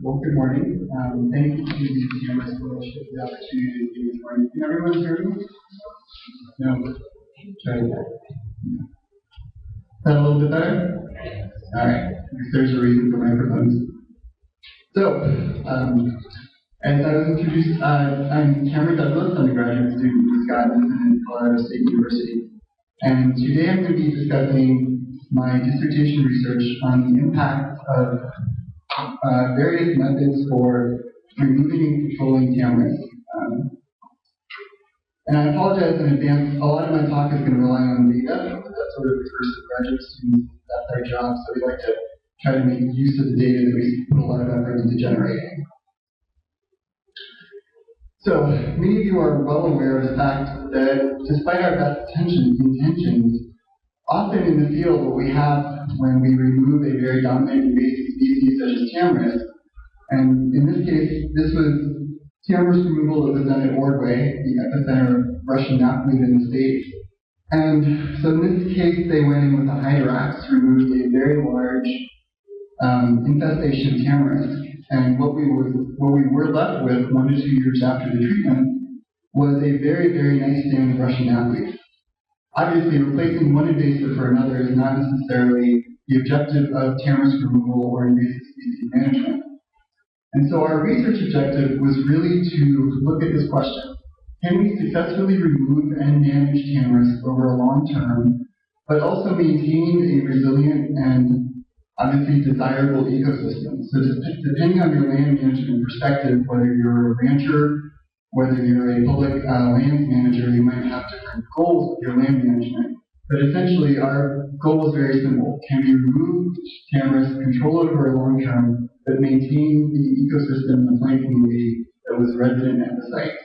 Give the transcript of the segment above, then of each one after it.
Well, good morning. Thank you to the Tamarisk Fellowship for the opportunity to speak this morning. Can everyone hear me? No? Try that. Is that a little bit better? All right. There's a reason for microphones. So, as I was introduced, I'm Cameron Douglas. I'm a graduate student in Wisconsin and Colorado State University. And today I'm going to be discussing my dissertation research on the impact of various methods for removing and controlling tamarisk. And I apologize in advance, a lot of my talk is going to rely on data. That's sort of the first of graduate students, that's our job, so we like to try to make use of the data that we put a lot of effort into generating. So, many of you are well aware of the fact that despite our best intentions, often in the field what we have when we remove a very dominant invasive species such as tamarisk, and in this case, this was tamarisk removal that was done at Ordway, the epicenter of Russian knapweed in the States. And so in this case, they went in with a hydrax, removed a very large infestation of tamarisk. And what we were left with 1 to 2 years after the treatment was a very, very nice stand of Russian knapweed. Obviously, replacing one invasive for another is not necessarily the objective of tamarisk removal or invasive species management. And so our research objective was really to look at this question. Can we successfully remove and manage tamarisk over a long term, but also maintain a resilient and obviously desirable ecosystem? So depending on your land management perspective, whether you're a rancher, whether you're a public lands manager, you might have different goals with your land management. But essentially, our goal is very simple. Can we remove tamarisk, control it over a long term, but maintain the ecosystem and the plant community that was resident at the site?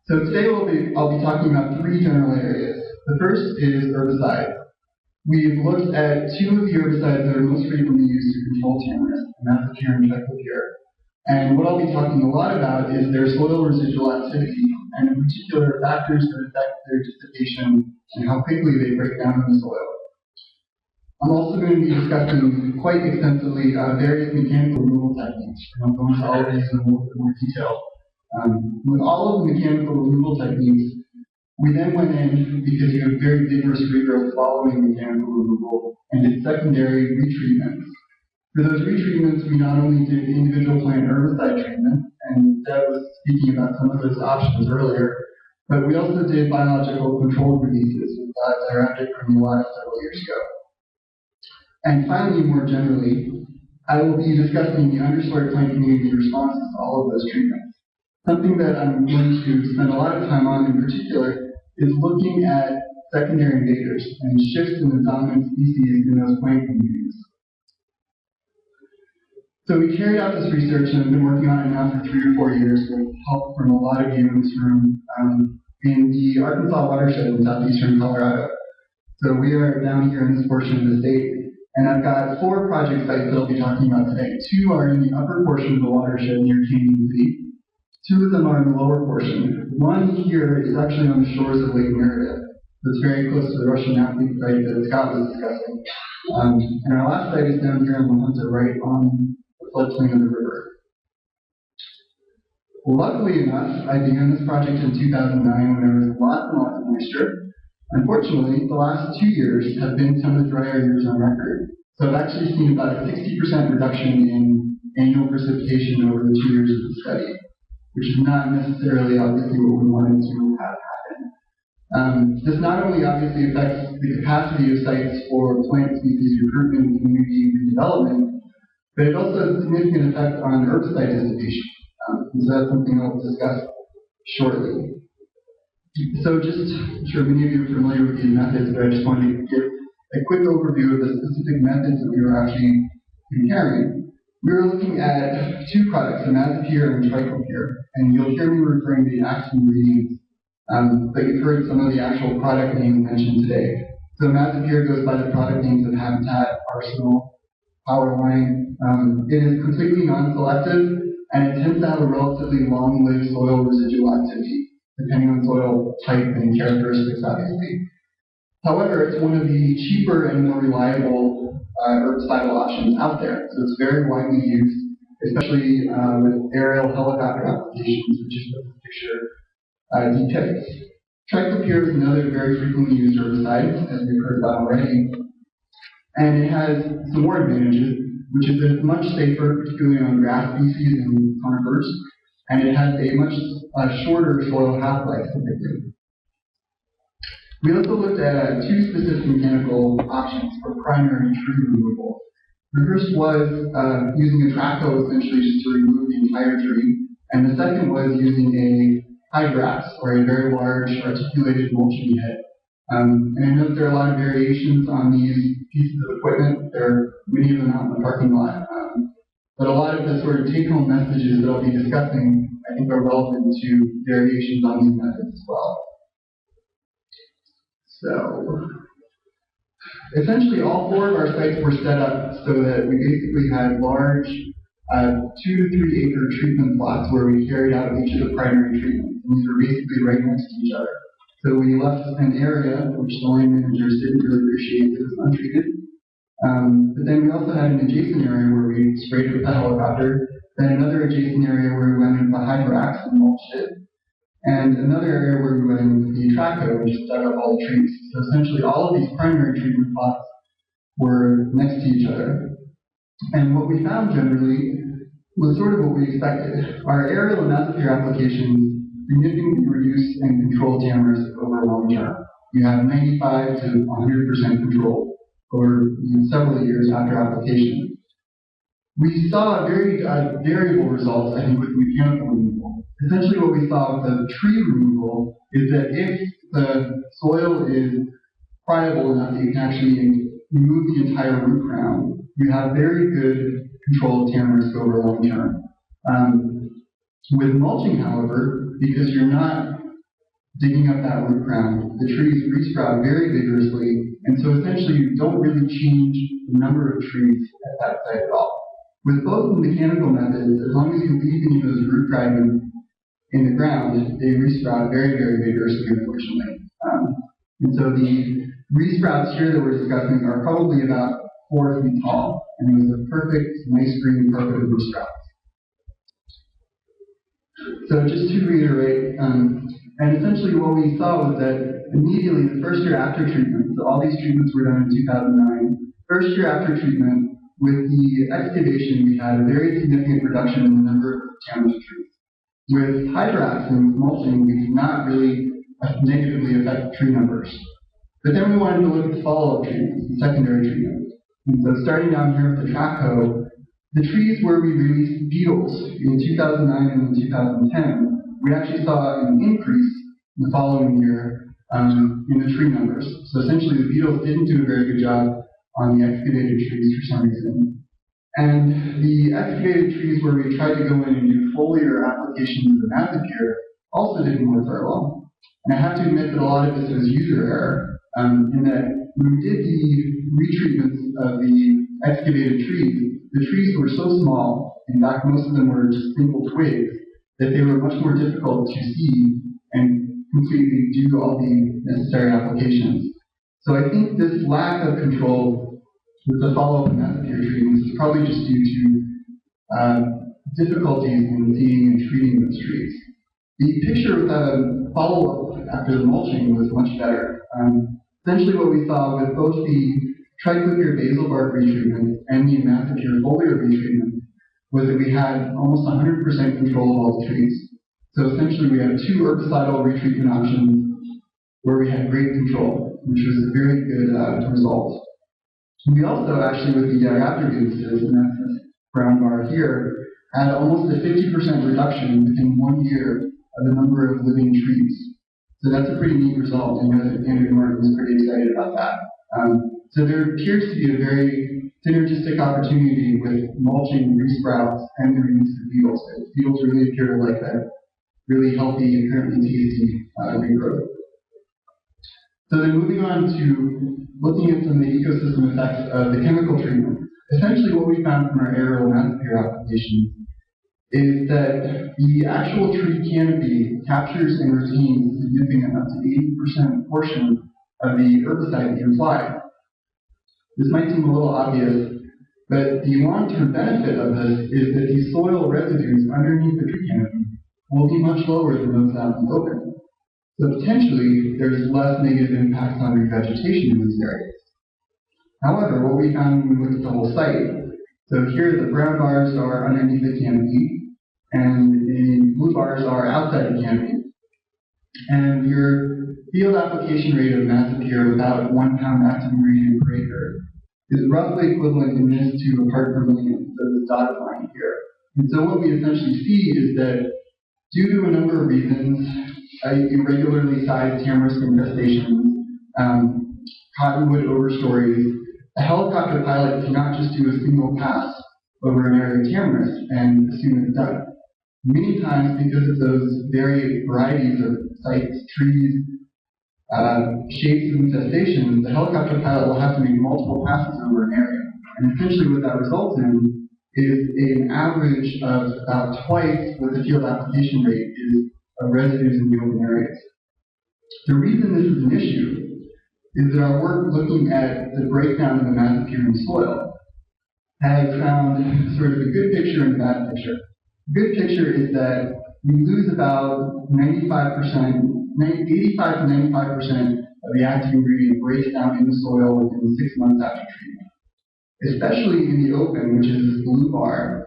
So today I'll be talking about 3 general areas. The first is herbicides. We've looked at 2 of the herbicides that are most frequently used to control tamarisk, Imazapyr and Triclopyr. And what I'll be talking a lot about is their soil residual activity, and in particular factors that affect their dissipation and how quickly they break down in the soil. I'm also going to be discussing quite extensively various mechanical removal techniques, and I'll go into all of these in a little bit more detail. With all of the mechanical removal techniques, we then went in, because you have very vigorous regrowth following mechanical removal, and did secondary retreatments. For those retreatments, we not only did individual plant herbicide treatment, and Deb was speaking about some of those options earlier, but we also did biological controlled releases with Diorhabda canopy several years ago. And finally, more generally, I will be discussing the understory plant community responses to all of those treatments. Something that I'm going to spend a lot of time on in particular is looking at secondary invaders and shifts in the dominant species in those plant communities. So we carried out this research, and I've been working on it now for 3 or 4 years with help from a lot of you in this room in the Arkansas watershed in southeastern Colorado. So we are down here in this portion of the state, and I've got 4 project sites that I'll be talking about today. 2 are in the upper portion of the watershed near Canyon City. 2 of them are in the lower portion. One here is actually on the shores of Lake Meredith. It's very close to the Russian knapweed site that Scott was discussing. And our last site is down here in La Junta, right on the floodplain of the river. Luckily enough, I began this project in 2009 when there was lots and lots of moisture. Unfortunately, the last 2 years have been some of the drier years on record. So I've actually seen about a 60% reduction in annual precipitation over the 2 years of the study, which is not necessarily obviously what we wanted to have happen. This not only obviously affects the capacity of sites for plant species recruitment and community redevelopment, but it also has a significant effect on herbicide dissipation. So that's something I'll discuss shortly. So I'm sure many of you are familiar with these methods, but I just wanted to give a quick overview of the specific methods that we were actually comparing. We were looking at 2 products, Imazapyr and Triclopyr, and you'll hear me referring to the active ingredients, but you've heard some of the actual product names mentioned today. So Imazapyr goes by the product names of Habitat, Arsenal, Powerline. It is completely non-selective, and it tends to have a relatively long-lived soil residual activity, depending on soil type and characteristics, obviously. However, it's one of the cheaper and more reliable herbicidal options out there. So it's very widely used, especially with aerial helicopter applications, which is what the picture depicts. Triclopyr is another very frequently used herbicide, as we've heard about already. And it has some more advantages, which is that it's much safer, particularly on grass species and conifers, and it has a much shorter soil half-life typically. We also looked at two specific mechanical options for primary tree removal. The first was using a track hoe essentially just to remove the entire tree, and the second was using a hydrax, or a very large articulated mulching head. And I know that there are a lot of variations on these pieces of equipment. There are many of them out in the parking lot. But a lot of the sort of take-home messages that I'll be discussing, I think, are relevant to variations on these methods as well. So, essentially all four of our sites were set up so that we basically had large 2 to 3 acre treatment plots where we carried out each of the primary treatments. And these were basically right next to each other. So we left an area which the land managers didn't really appreciate because it was untreated. But then we also had an adjacent area where we sprayed it with a helicopter, then another adjacent area where we went in with a hydrax and mulched it, and another area where we went in with the track hoe and just dug up all the trees. So essentially all of these primary treatment plots were next to each other. And what we found generally was sort of what we expected. Our aerial Imazapyr applications significantly reduce and control Tamarisk over long term. You have 95 to 100% control over several years after application. We saw very variable results, I think, with mechanical removal. Essentially what we saw with the tree removal is that if the soil is friable enough that you can actually remove the entire root crown, you have very good control of Tamarisk over long term. With mulching, however, because you're not digging up that root crown, the trees resprout very vigorously, and so essentially you don't really change the number of trees at that site at all. With both mechanical methods, as long as you leave any of those root fragments in the ground, they resprout very, very vigorously, unfortunately. And so the resprouts here that we're discussing are probably about 4 feet tall, and it was a perfect, nice green carpet of resprouts. So just to reiterate, and essentially what we saw was that immediately the first year after treatment, so all these treatments were done in 2009, first year after treatment, with the excavation, we had a very significant reduction in the number of Tamarisk trees. With hydrax and mulching, we did not really negatively affect tree numbers. But then we wanted to look at the follow-up treatments, the secondary treatments. And so starting down here with the track hoe, the trees where we released beetles in 2009 and in 2010, we actually saw an increase in the following year in the tree numbers. So essentially the beetles didn't do a very good job on the excavated trees for some reason. And the excavated trees where we tried to go in and do foliar applications of Imazapyr also didn't work very well. And I have to admit that a lot of this was user error, in that when we did the retreatments of the excavated trees, the trees were so small, in fact most of them were just single twigs, that they were much more difficult to see and completely do all the necessary applications. So I think this lack of control with the follow-up Imazapyr treatments is probably just due to difficulties in seeing and treating those trees. The picture with a follow-up after the mulching was much better. Essentially what we saw with both the Triclopyr basal bark retreatment and the Imazapyr foliar retreatment was that we had almost 100% control of all the trees. So essentially we had 2 herbicidal retreatment options where we had great control, which was a very good result. We also actually, with the Diorhabda businesses, and that's this brown bar here, had almost a 50% reduction within 1 year of the number of living trees. So that's a pretty neat result, and Andrew Martin was pretty excited about that. So there appears to be a very synergistic opportunity with mulching, resprouts, and the reuse of beetles. Beetles really appear to like that really healthy and apparently tasty regrowth. So then moving on to looking at some of the ecosystem effects of the chemical treatment. Essentially what we found from our aerial Imazapyr applications is that the actual tree canopy captures and retains a significant up to 80% portion of the herbicide that you apply. This might seem a little obvious, but the long-term benefit of this is that the soil residues underneath the tree canopy will be much lower than those out in the open. So potentially, there's less negative impacts on revegetation in these areas. However, what we found when we looked at the whole site, so here the brown bars are underneath the canopy, and the blue bars are outside the canopy. And your field application rate of Imazapyr without 1 pound active ingredient per acre is roughly equivalent in this to a part per million, so this dotted line here. And so what we essentially see is that due to a number of reasons, irregularly sized tamarisk infestations, cottonwood overstories, a helicopter pilot cannot just do a single pass over an area of tamarisk and assume it's done. Many times, because of those varied varieties of sites, trees, shapes of infestations, the helicopter pilot will have to make multiple passes over an area. And essentially what that results in is an average of about twice what the field application rate is of residues in the open areas. The reason this is an issue is that our work looking at the breakdown of Imazapyr in soil has found sort of a good picture and a bad picture. The good picture is that we lose about 85% to 95% of the active ingredient breaks down in the soil within 6 months after treatment. Especially in the open, which is this blue bar,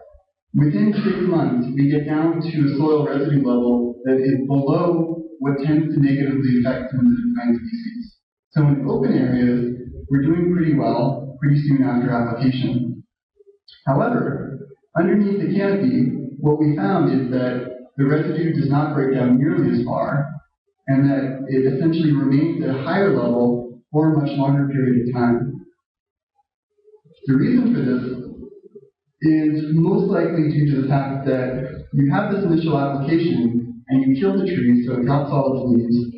within 6 months we get down to a soil residue level that is below what tends to negatively affect sensitive plant species. So in open areas, we're doing pretty well pretty soon after application. However, underneath the canopy, what we found is that the residue does not break down nearly as far, and that it essentially remains at a higher level for a much longer period of time. The reason for this is most likely due to the fact that you have this initial application and you kill the tree so it drops all its leaves.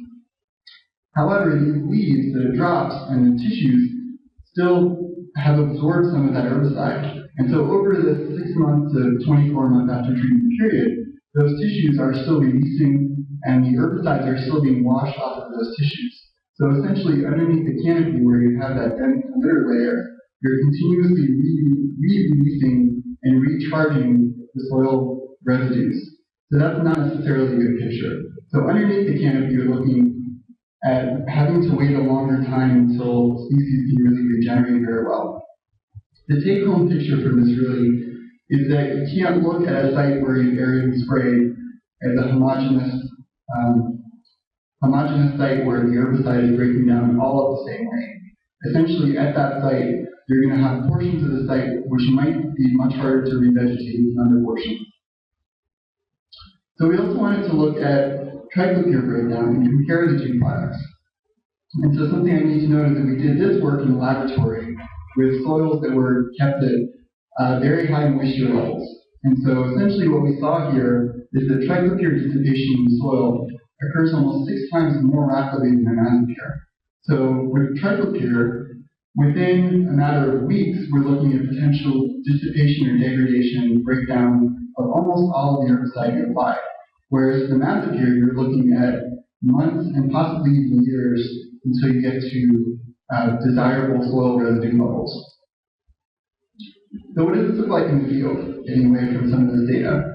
However, these leaves that it drops and the tissues still have absorbed some of that herbicide. And so over the 6 months to 24 months after treatment period, those tissues are still releasing and the herbicides are still being washed off of those tissues. So essentially underneath the canopy where you have that dense litter layer, you're continuously re-releasing and recharging the soil residues. So that's not necessarily a good picture. So underneath the canopy, you're looking at having to wait a longer time until species can really regenerate very well. The take-home picture from this really is that you can't look at a site where you've aerated and sprayed as a homogeneous site where the herbicide is breaking down all at the same rate. Essentially, at that site, you're going to have portions of the site which might be much harder to revegetate than other portions. So we also wanted to look at Triclopyr breakdown and compare the two products. And so something I need to note is that we did this work in the laboratory with soils that were kept at very high moisture levels. And so essentially what we saw here is that Triclopyr dissipation in the soil occurs almost 6 times more rapidly than Imazapyr. So with Triclopyr, within a matter of weeks, we're looking at potential dissipation or degradation, breakdown of almost all of the herbicide you apply. Whereas the Imazapyr, you're looking at months and possibly even years until you get to desirable soil residue levels. So what does this look like in the field, getting away from some of this data?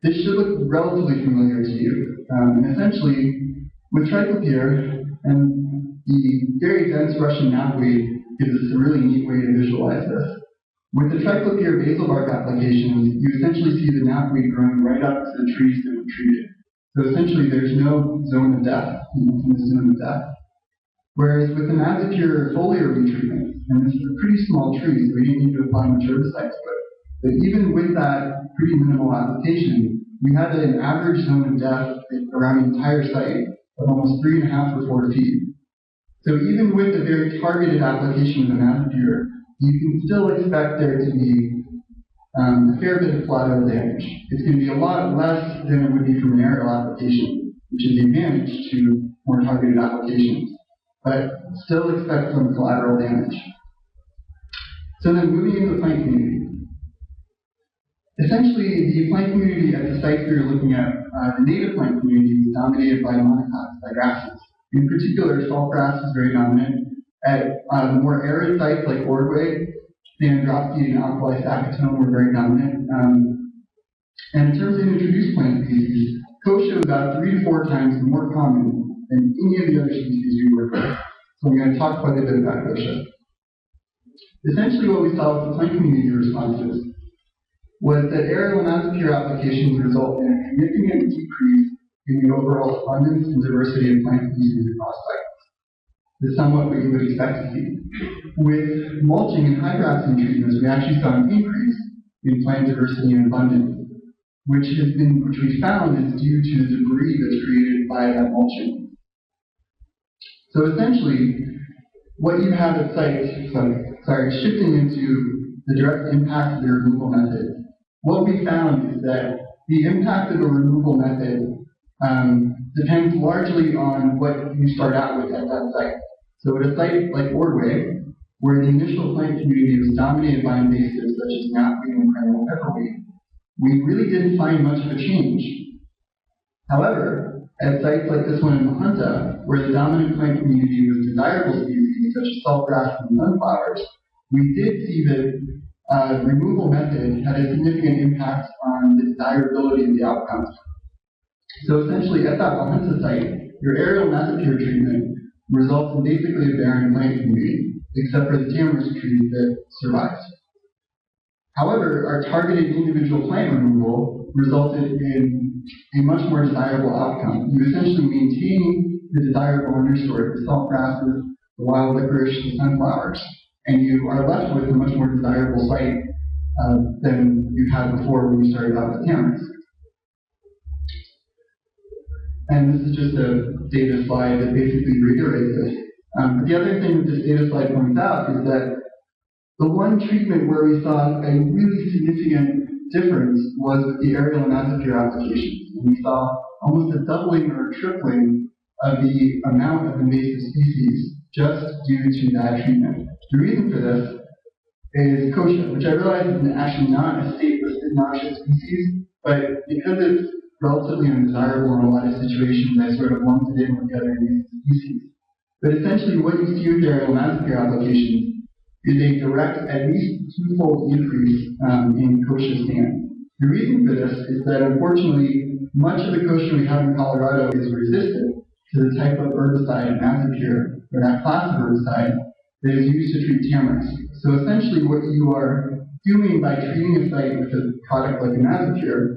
This should look relatively familiar to you. And essentially, with Triclopyr and the very dense Russian knapweed gives us a really neat way to visualize this. With the Triclopyr basal bark applications, you essentially see the knapweed growing right up to the trees that were treated. So essentially, there's no zone of death in the zone of death. Whereas with the Imazapyr foliar retreatment, and this is a pretty small tree, so we didn't need to apply much herbicide to it, but even with that pretty minimal application, we had an average zone of death around the entire site of almost 3.5 to 4 feet. So even with a very targeted application of Imazapyr, you can still expect there to be a fair bit of collateral damage. It's going to be a lot less than it would be from an aerial application, which is the advantage to more targeted applications, but still expect some collateral damage. So then moving into the plant community. Essentially, the plant community at the sites we were looking at, the native plant community is dominated by monocots, by grasses. In particular, saltgrass is very dominant. At more arid sites like Ordway, Andropsy and alkali saccatone were very dominant. And in terms of introduced plant species, Kochia was about 3 to 4 times more common than any of the other species we work with. So I'm going to talk quite a bit about Kochia. Essentially what we saw with the plant community responses was that aerial Imazapyr applications result in a significant decrease in the overall abundance and diversity of plant species across sites. This is somewhat what you would expect to see. With mulching and hydroxine treatments, we actually saw an increase in plant diversity and abundance, which we found is due to the debris that's created by that mulching. So essentially, what you have at sites, shifting into the direct impact of the removal method, what we found is that the impact of a removal method depends largely on what you start out with at that site. So at a site like Ordway, where the initial plant community was dominated by invasives such as knotweed and perennial pepperweed, we really didn't find much of a change. However, at sites like this one in Mahunta, where the dominant plant community was desirable species such as saltgrass and sunflowers, we did see that removal method had a significant impact on the desirability of the outcomes. So essentially, at that Mahunta site, your aerial Imazapyr treatment results in basically a barren plant community, except for the tamarisk trees that survived. However, our targeted individual plant removal resulted in a much more desirable outcome. You essentially maintain the desirable understory, the salt grasses, the wild licorice, the sunflowers, and you are left with a much more desirable site than you had before when you started out with tamarisk. And this is just a data slide that basically reiterates this. But the other thing that this data slide points out is that the one treatment where we saw a really significant difference was with the aerial Imazapyr applications. And we saw almost a doubling or a tripling of the amount of invasive species just due to that treatment. The reason for this is Kochia, which I realize is actually not a state-listed noxious species, but because it's relatively undesirable in a lot of situations, I sort of lumped it in with the other invasive species. But essentially what you see with the aerial Imazapyr applications is a direct, at least twofold increase in Kochia stands. The reason for this is that unfortunately, much of the Kochia we have in Colorado is resistant to the type of herbicide, Imazapyr, or that class of herbicide, that is used to treat tamarisk. So essentially what you are doing by treating a site with a product like Imazapyr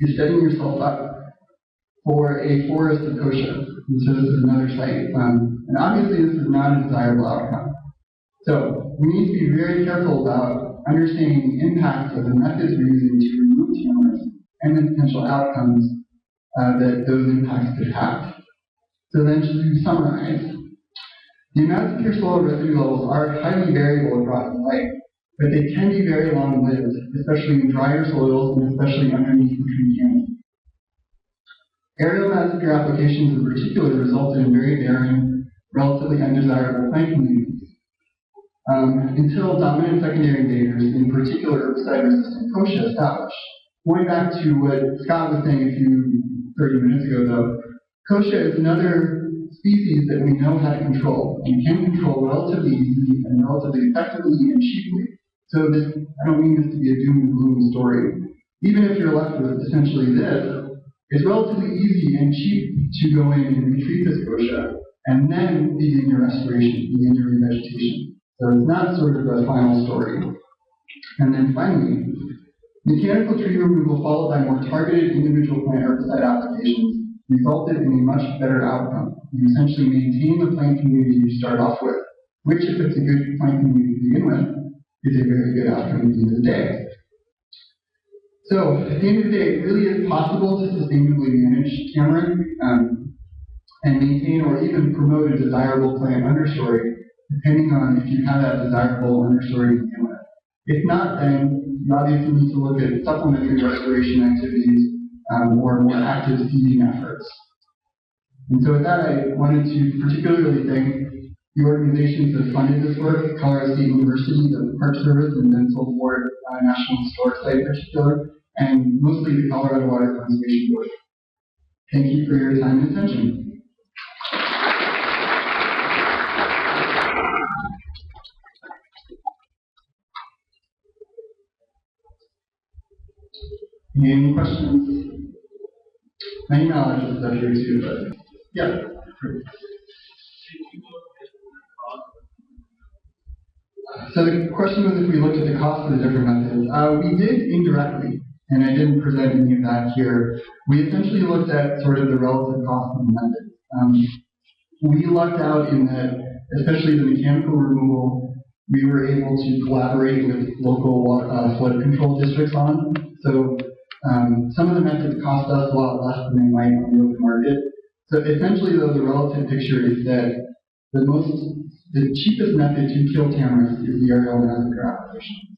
is setting yourself up for a forest of Kochia. And so this is another site. And obviously this is not a desirable outcome. So we need to be very careful about understanding the impacts of the methods we're using to remove tamarisk and the potential outcomes that those impacts could have. So then to summarize, the Imazapyr soil residue levels are highly variable across the site, but they can be very long-lived, especially in drier soils and especially underneath the tree canopy. Aerial Imazapyr applications in particular resulted in very barren, relatively undesirable plant communities. Until dominant secondary invaders, in particular herbicide-resistant Kochia, established. Going back to what Scott was saying 30 minutes ago, though, Kochia is another species that we know how to control, and can control relatively easily and relatively effectively and cheaply. So this, I don't mean this to be a doom and gloom story. Even if you're left with essentially this, it's relatively easy and cheap to go in and retreat this Kochia, and then begin your restoration, begin your re-vegetation. So it's not sort of a final story. And then finally, mechanical tree removal followed by more targeted individual plant herbicide applications resulted in a much better outcome. You essentially maintain the plant community you start off with, which, if it's a good plant community to begin with, is a very good outcome at the end of the day. So at the end of the day, it really is possible to sustainably manage tamarisk and maintain or even promote a desirable plant understory, depending on if you have that desirable understory to begin with. If not, then you obviously need to look at supplementary restoration activities or more active seeding efforts. And so with that, I wanted to particularly thank the organizations that funded this work, Colorado State University, the Park Service, and Dental Ford National Historic Site in particular, and mostly the Colorado Water Conservation Board. Thank you for your time and attention. Any questions? My email address is up here too, but yeah. So the question was if we looked at the cost of the different methods. We did indirectly, and I didn't present any of that here. We essentially looked at sort of the relative cost of the methods. We lucked out in that, especially the mechanical removal, we were able to collaborate with local flood control districts on. So some of the methods cost us a lot less than they might on the open market. So essentially, though, the relative picture is that the cheapest method to kill tamarisk is the aerial Imazapyr application.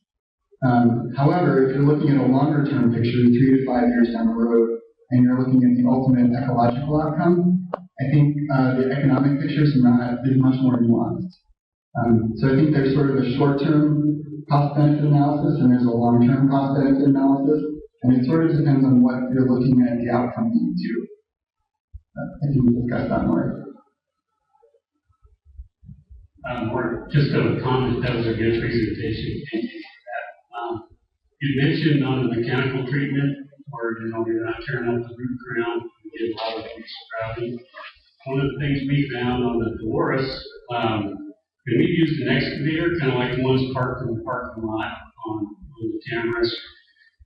However, if you're looking at a longer term picture, 3 to 5 years down the road, and you're looking at the ultimate ecological outcome, I think the economic picture is much more nuanced. So I think there's sort of a short-term cost-benefit analysis, and there's a long-term cost-benefit analysis, and it sort of depends on what you're looking at the outcome being too. I think we discussed that more. Or just a comment, that was a good presentation. Thank you for that. You mentioned on the mechanical treatment, where you're not tearing up the root crown, you get a lot of sprouting. One of the things we found on the Dolores, and we used an excavator, kind of like the ones parked in the parking lot on the Tamarisk,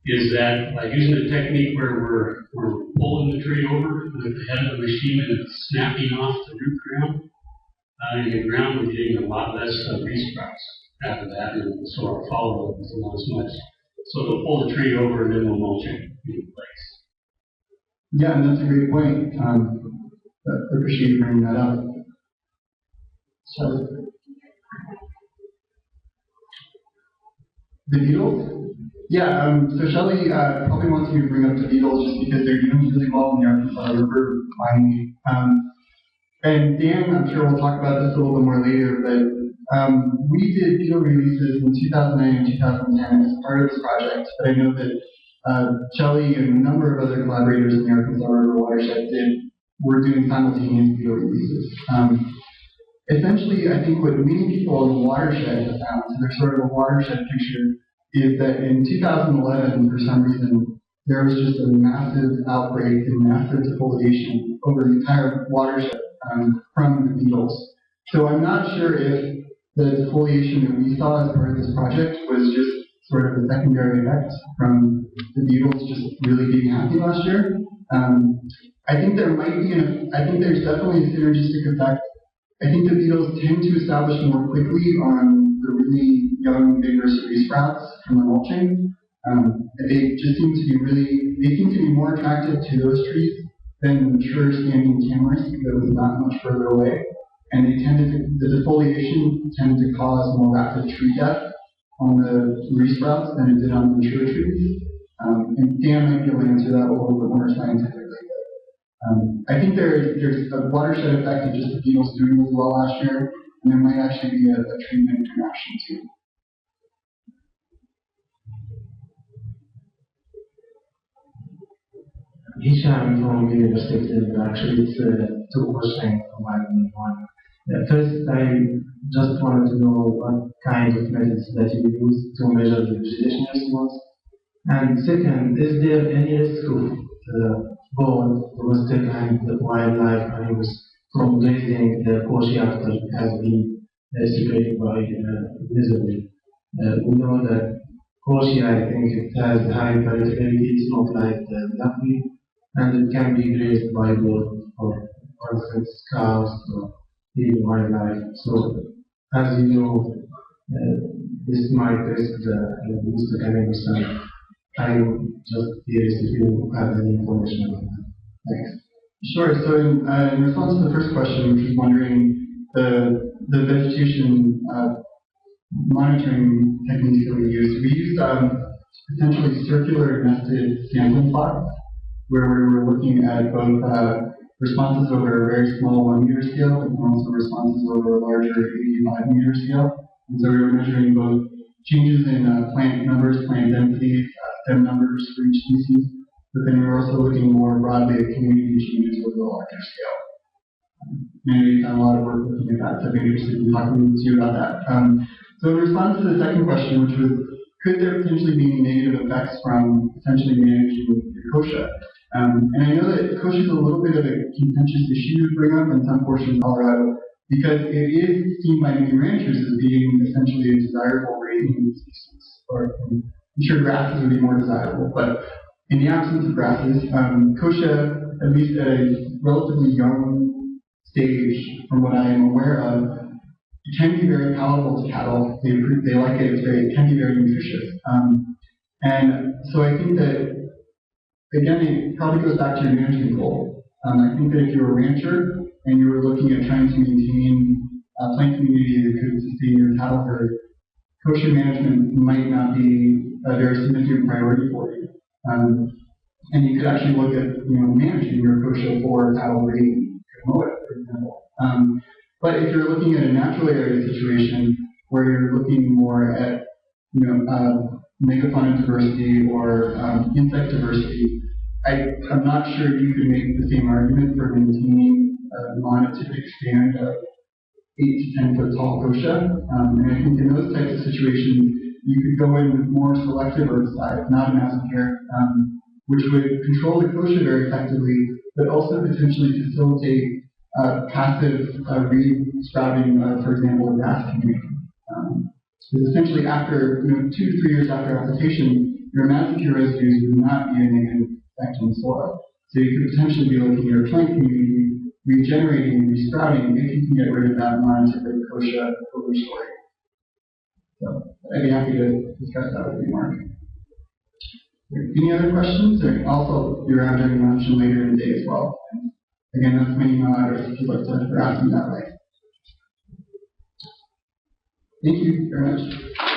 is that by using a technique where we're pulling the tree over with the head of the machine and it's snapping off the root crown, in the ground, we're getting a lot less resprouts out of that, and so our follow-up is not as much. So they'll pull the tree over and then we'll mulch it in place. Yeah, and that's a great point. I appreciate you bringing that up. So, the beetles? Yeah, so Shelley probably wants me to bring up the beetles just because they're doing really well in the Arkansas River finally. And Dan, I'm sure we'll talk about this a little bit more later, but we did beetle releases in 2009 and 2010 as part of this project, but I know that Shelley and a number of other collaborators in the Arkansas River watershed were doing simultaneous beetle releases. Essentially, I think what many people in the watershed have found, so there's sort of a watershed picture, is that in 2011, for some reason, there was just a massive outbreak and massive defoliation over the entire watershed from the beetles. So I'm not sure if the defoliation that we saw as part of this project was just sort of a secondary effect from the beetles just really being happy last year. I think there might be, I think there's definitely a synergistic effect. I think the beetles tend to establish more quickly on the really young, vigorous sprouts from the mulching. They just seem to be more attractive to those trees than the mature standing tamarisk that was not much further away. And the defoliation tended to cause more rapid tree death on the resprouts than it did on the mature trees. And Dan might be able to answer that a little bit more scientifically. I think there's a watershed effect of just the beetles doing really well last year, and there might actually be a treatment interaction too. Hisham from University, actually it's two questions combined in one. First, I just wanted to know what kind of methods that you use to measure the vegetation response. And second, is there any risk of both domestic and wildlife animals from grazing the Kochia after it has been separated by Invasive? We know that Kochia, I think it has high palatability, it's not like the duckweed, and it can be grazed by both, for instance, cows or even wildlife. So, as you know, this might risk the domestic animals, and I'm just curious if you have any information on that. Thanks. Sure. So in response to the first question, which was wondering the vegetation monitoring techniques that we used essentially circular nested sampling plots, where we were looking at both responses over a very small 1 meter scale, and also responses over a larger 85 meter scale. And so we were measuring both changes in plant numbers, plant densities, stem numbers for each species, but then we were also looking more broadly at community changes over the larger scale. Maybe we've done a lot of work looking at that, so I'd be interested in talking to you about that. So in response to the second question, which was could there potentially be negative effects from essentially managing your kochia? And I know that kochia is a little bit of a contentious issue to bring up in some portions of Colorado because it is seen by many ranchers as being essentially a desirable grazing species. Or I'm sure grasses would be more desirable, but in the absence of grasses, kochia, at least at a relatively young stage, from what I am aware of, it can be very palatable to cattle. They like it. It can be very nutritious. And so I think that, again, it probably goes back to your management goal. I think that if you're a rancher and you were looking at trying to maintain a plant community that could sustain your cattle herd, kochia management might not be a very significant priority for you. And you could actually look at managing your kochia for cattle grazing, mow it, for example. But if you're looking at a natural area situation where you're looking more at megafauna diversity or insect diversity, I'm not sure you could make the same argument for maintaining a monotypic stand of 8 to 10 foot tall kochia. And I think in those types of situations, you could go in with more selective herbicides, not Imazapyr, which would control the kochia very effectively, but also potentially facilitate passive re-sprouting of, for example, the grass community. Because essentially after 2 to 3 years after application, your Imazapyr residues would not be a negative effect on the soil. So you could potentially be looking at your plant community regenerating and re-sprouting if you can get rid of that monotypic kochia overstory. So I'd be happy to discuss that with you, Mark. Any other questions? Or also be around during lunch and later in the day as well. And again, that's my email address if you'd like to harass me that way. Thank you very much.